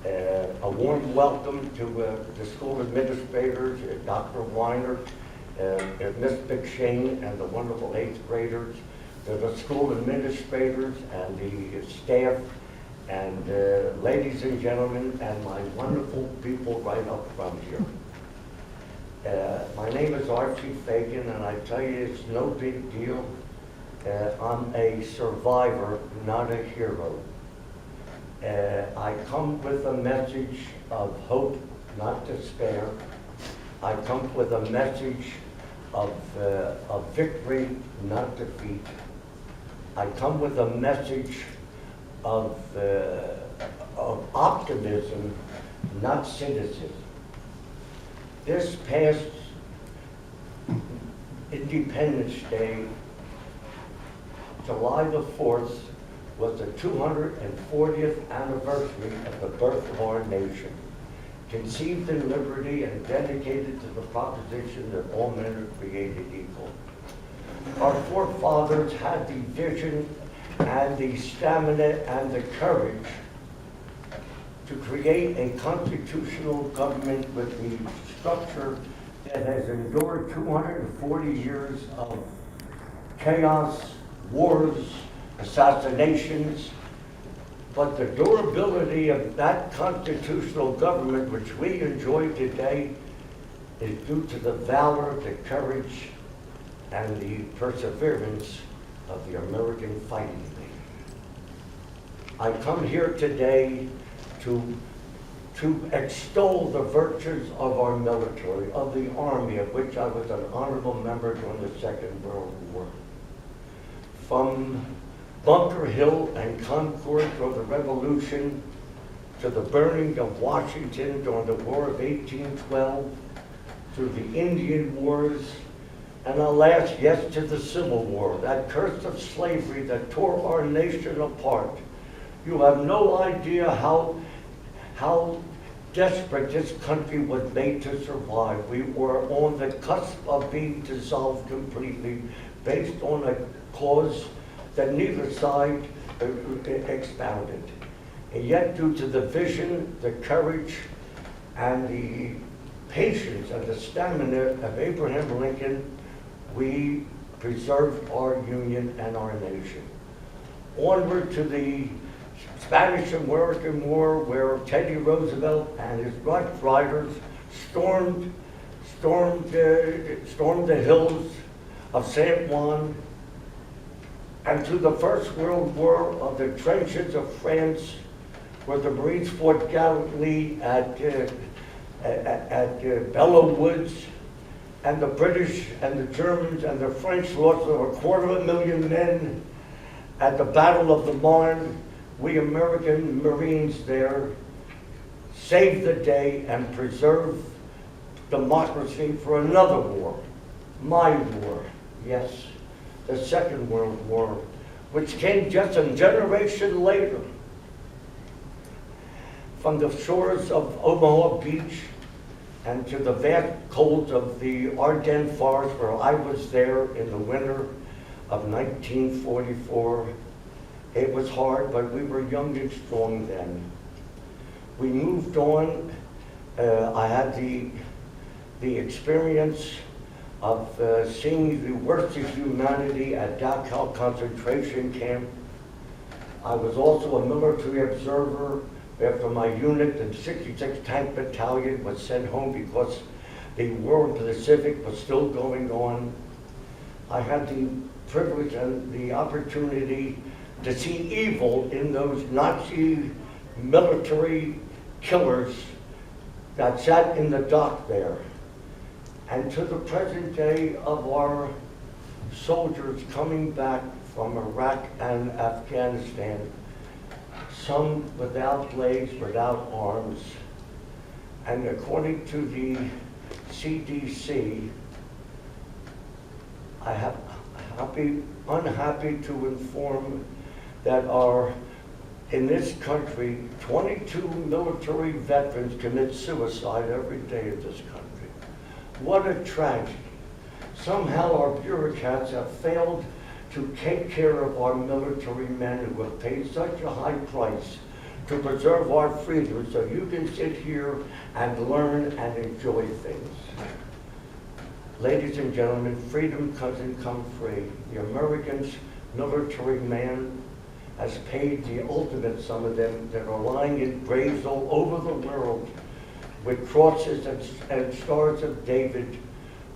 A warm welcome to the school administrators, Dr. Weiner, Ms. McShane, and the wonderful 8th graders, to the school administrators and the staff, and ladies and gentlemen, and my wonderful people right up front here. My name is Archie Fagan, and I tell you, it's no big deal. I'm a survivor, not a hero. I come with a message of hope, not despair. I come with a message of victory, not defeat. I come with a message of optimism, not cynicism. This past Independence Day, July the 4th, was the 240th anniversary of the birth of our nation, conceived in liberty and dedicated to the proposition that all men are created equal. Our forefathers had the vision and the stamina and the courage to create a constitutional government with the structure that has endured 240 years of chaos, wars, assassinations, but the durability of that constitutional government which we enjoy today is due to the valor, the courage, and the perseverance of the American fighting man. I come here today to extol the virtues of our military, of the Army, of which I was an honorable member during the Second World War. From Bunker Hill and Concord during the Revolution, to the burning of Washington during the War of 1812, to the Indian Wars, and alas, yes, to the Civil War, that curse of slavery that tore our nation apart. You have no idea how desperate this country was made to survive. We were on the cusp of being dissolved completely based on a cause that neither side expounded. And yet, due to the vision, the courage, and the patience and the stamina of Abraham Lincoln, we preserved our union and our nation. Onward to the Spanish-American War, where Teddy Roosevelt and his Rough Riders stormed the hills of San Juan, and to the First World War of the trenches of France, where the Marines fought gallantly at Belleau Woods, and the British and the Germans and the French lost over 250,000 men at the Battle of the Marne. We American Marines there saved the day and preserved democracy for another war, my war, yes, the Second World War, which came just a generation later. From the shores of Omaha Beach and to the vast cold of the Ardennes Forest, where I was there in the winter of 1944. It was hard, but we were young and strong then. We moved on. I had the experience of seeing the worst of humanity at Dachau concentration camp. I was also a military observer after my unit, the 66th Tank Battalion, was sent home because the war in the Pacific was still going on. I had the privilege and the opportunity to see evil in those Nazi military killers that sat in the dock there. And to the present day of our soldiers coming back from Iraq and Afghanistan, some without legs, without arms. And according to the CDC, I have unhappy to inform that in this country, 22 military veterans commit suicide every day in this country. What a tragedy. Somehow our bureaucrats have failed to take care of our military men who have paid such a high price to preserve our freedom so you can sit here and learn and enjoy things. Ladies and gentlemen, freedom doesn't come free. The American's military man has paid the ultimate, some of them that are lying in graves all over the world with crosses and stars of David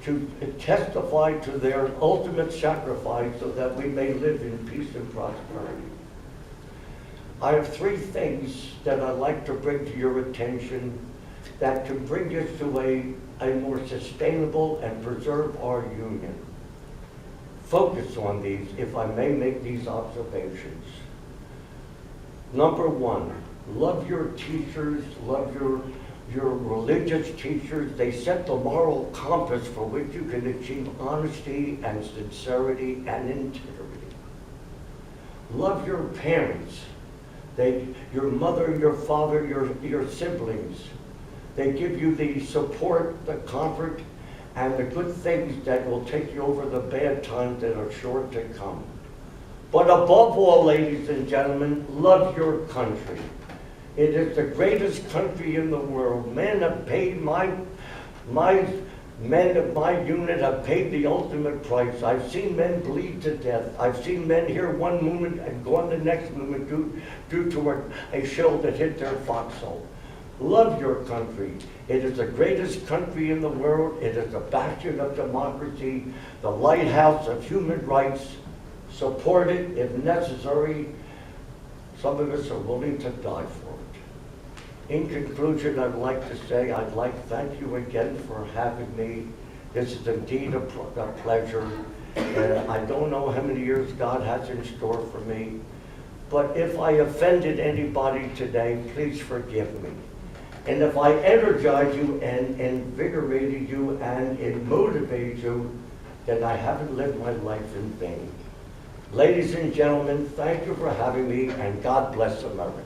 to testify to their ultimate sacrifice so that we may live in peace and prosperity. I have three things that I'd like to bring to your attention that can bring us to a more sustainable and preserve our union. Focus on these, if I may make these observations. Number one, love your teachers, love your religious teachers. They set the moral compass for which you can achieve honesty and sincerity and integrity. Love your parents. Your mother, your father, your siblings. They give you the support, the comfort, and the good things that will take you over the bad times that are sure to come. But above all, ladies and gentlemen, love your country. It is the greatest country in the world. Men have paid, my men of my unit have paid the ultimate price. I've seen men bleed to death. I've seen men here one moment and gone the next moment due to a shell that hit their foxhole. Love your country. It is the greatest country in the world. It is a bastion of democracy, the lighthouse of human rights. Support it if necessary. Some of us are willing to die for it. In conclusion, I'd like to say thank you again for having me. This is indeed a pleasure. I don't know how many years God has in store for me, but if I offended anybody today, please forgive me. And if I energize you and invigorated you and it motivated you, then I haven't lived my life in vain. Ladies and gentlemen, thank you for having me, and God bless America.